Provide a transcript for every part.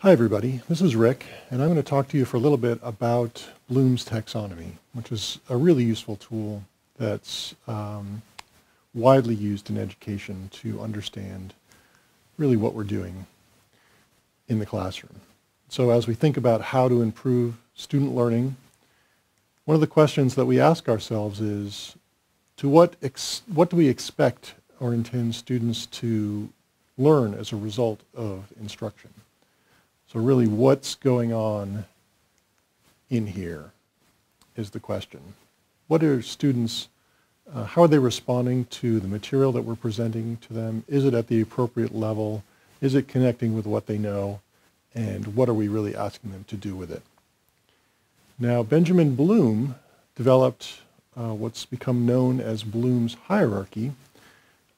Hi everybody, this is Rick, and I'm going to talk to you for a little bit about Bloom's taxonomy, which is a really useful tool that's widely used in education to understand really what we're doing in the classroom. So as we think about how to improve student learning, one of the questions that we ask ourselves is, what do we expect or intend students to learn as a result of instruction? So really, what's going on in here is the question. What are students, how are they responding to the material that we're presenting to them? Is it at the appropriate level? Is it connecting with what they know? And what are we really asking them to do with it? Now, Benjamin Bloom developed what's become known as Bloom's hierarchy,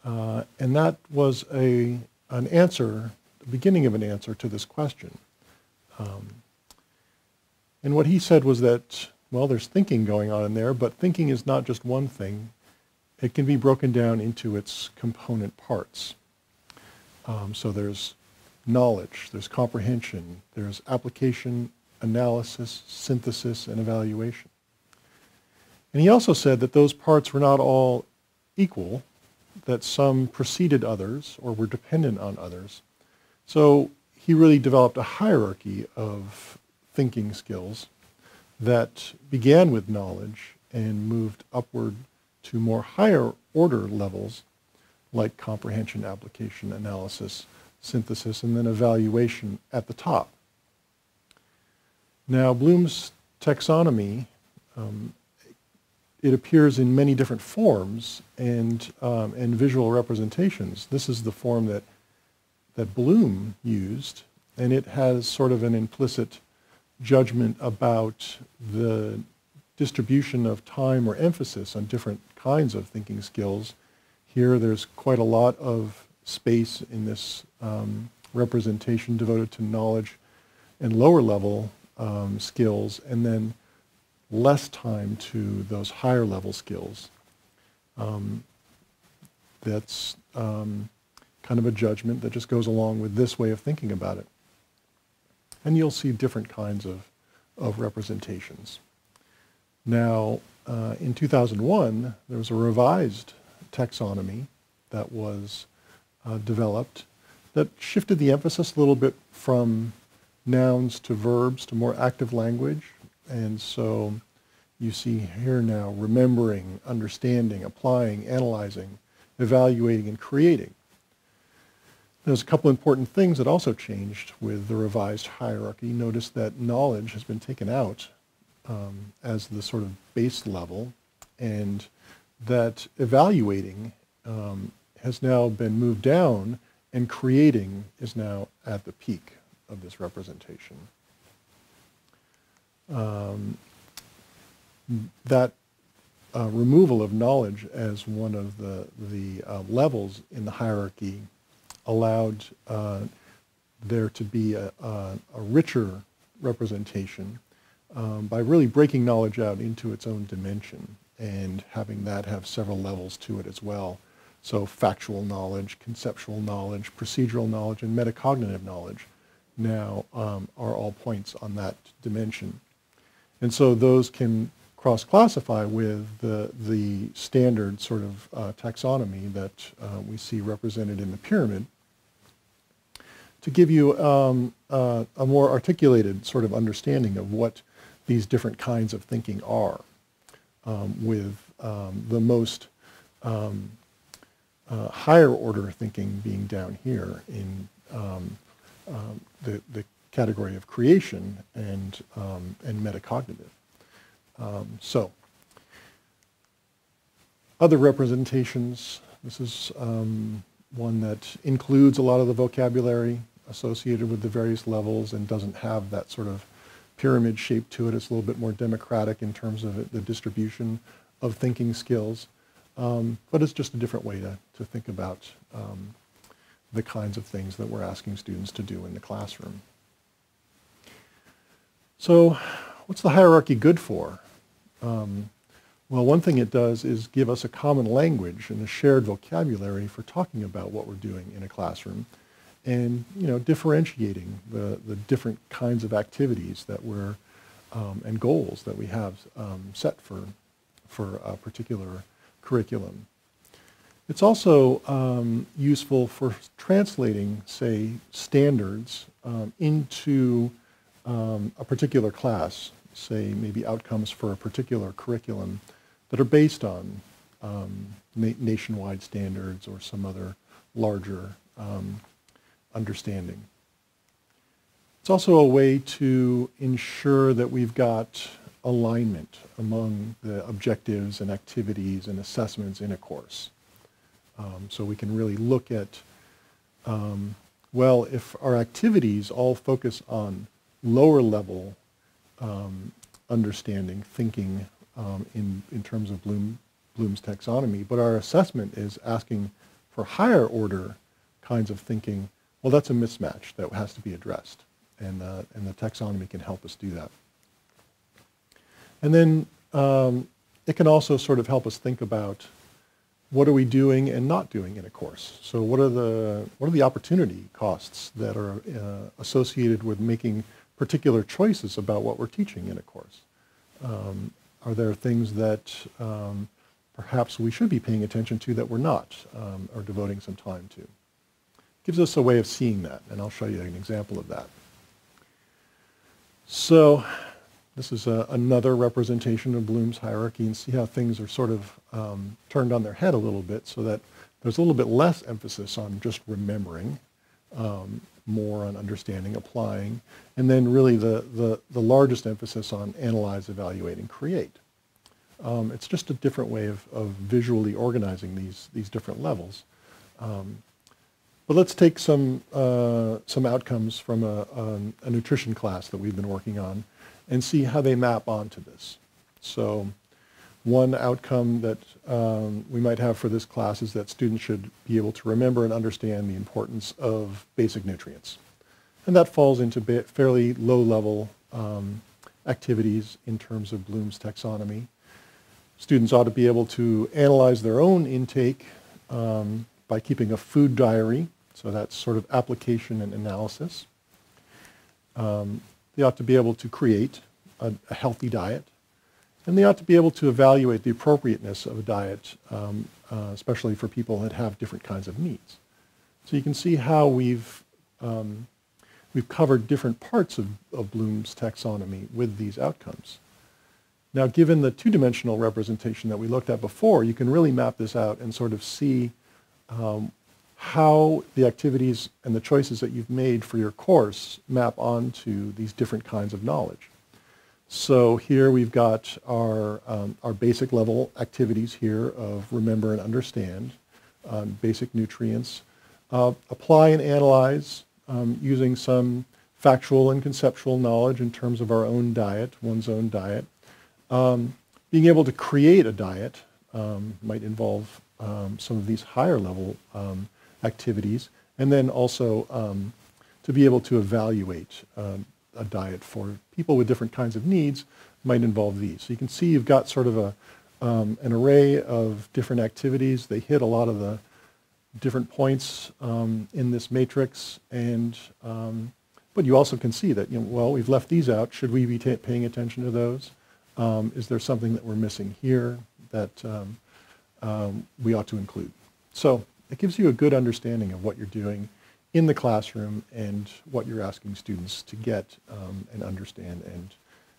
and that was an answer, the beginning of an answer to this question. And what he said was that, well, there's thinking going on in there, but thinking is not just one thing. It can be broken down into its component parts. So there's knowledge, there's comprehension, there's application, analysis, synthesis, and evaluation. And he also said that those parts were not all equal, that some preceded others or were dependent on others. So he really developed a hierarchy of thinking skills that began with knowledge and moved upward to more higher order levels like comprehension, application, analysis, synthesis, and then evaluation at the top. Now, Bloom's taxonomy, it appears in many different forms and visual representations. This is the form that Bloom used, and it has sort of an implicit judgment about the distribution of time or emphasis on different kinds of thinking skills. Here there's quite a lot of space in this representation devoted to knowledge and lower level skills, and then less time to those higher level skills. That's kind of a judgment that just goes along with this way of thinking about it. And you'll see different kinds of representations. Now, in 2001, there was a revised taxonomy that was developed that shifted the emphasis a little bit from nouns to verbs to more active language. And so you see here now remembering, understanding, applying, analyzing, evaluating, and creating. There's a couple important things that also changed with the revised hierarchy. Notice that knowledge has been taken out as the sort of base level, and that evaluating has now been moved down, and creating is now at the peak of this representation. That removal of knowledge as one of the levels in the hierarchy allowed there to be a richer representation by really breaking knowledge out into its own dimension and having that have several levels to it as well. So factual knowledge, conceptual knowledge, procedural knowledge, and metacognitive knowledge now are all points on that dimension. And so those can cross-classify with the standard sort of taxonomy that we see represented in the pyramid to give you a more articulated sort of understanding of what these different kinds of thinking are, with the most higher order thinking being down here in the category of creation and metacognitive. So, other representations, this is one that includes a lot of the vocabulary associated with the various levels and doesn't have that sort of pyramid shape to it. It's a little bit more democratic in terms of the distribution of thinking skills, but it's just a different way to think about the kinds of things that we're asking students to do in the classroom. So what's the hierarchy good for? Well, one thing it does is give us a common language and a shared vocabulary for talking about what we're doing in a classroom. and differentiating the different kinds of activities that we're and goals that we have set for a particular curriculum. It's also useful for translating, say, standards into a particular class, say maybe outcomes for a particular curriculum that are based on nationwide standards or some other larger understanding. It's also a way to ensure that we've got alignment among the objectives and activities and assessments in a course. So we can really look at, well, if our activities all focus on lower level understanding, thinking in terms of Bloom's taxonomy, but our assessment is asking for higher order kinds of thinking, well, that's a mismatch that has to be addressed. And the taxonomy can help us do that. And then it can also sort of help us think about what are we doing and not doing in a course. So what are the opportunity costs that are associated with making particular choices about what we're teaching in a course? Are there things that perhaps we should be paying attention to that we're not, or devoting some time to? Gives us a way of seeing that, and I'll show you an example of that. So this is another representation of Bloom's hierarchy, and see how things are sort of turned on their head a little bit, so that there's a little bit less emphasis on just remembering, more on understanding, applying, and then really the largest emphasis on analyze, evaluate, and create. It's just a different way of visually organizing these different levels. But let's take some outcomes from a nutrition class that we've been working on and see how they map onto this. So one outcome that we might have for this class is that students should be able to remember and understand the importance of basic nutrients. And that falls into fairly low-level activities in terms of Bloom's taxonomy. Students ought to be able to analyze their own intake by keeping a food diary. So that's sort of application and analysis. They ought to be able to create a healthy diet. And they ought to be able to evaluate the appropriateness of a diet, especially for people that have different kinds of needs. So you can see how we've covered different parts of Bloom's taxonomy with these outcomes. Now, given the two-dimensional representation that we looked at before, you can really map this out and sort of see how the activities and the choices that you've made for your course map onto these different kinds of knowledge. So here we've got our basic level activities here of remember and understand, basic nutrients, apply and analyze using some factual and conceptual knowledge in terms of our own diet, one's own diet. Being able to create a diet might involve some of these higher level activities, and then also to be able to evaluate a diet for people with different kinds of needs might involve these. So you can see you've got sort of an array of different activities. They hit a lot of the different points in this matrix, and but you also can see that, well, we've left these out. Should we be paying attention to those? Is there something that we're missing here that we ought to include? So it gives you a good understanding of what you're doing in the classroom and what you're asking students to get and understand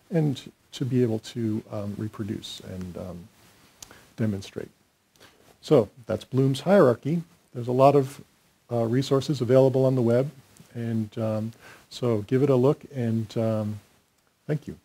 and to be able to reproduce and demonstrate. So that's Bloom's hierarchy. There's a lot of resources available on the web, and so give it a look, and thank you.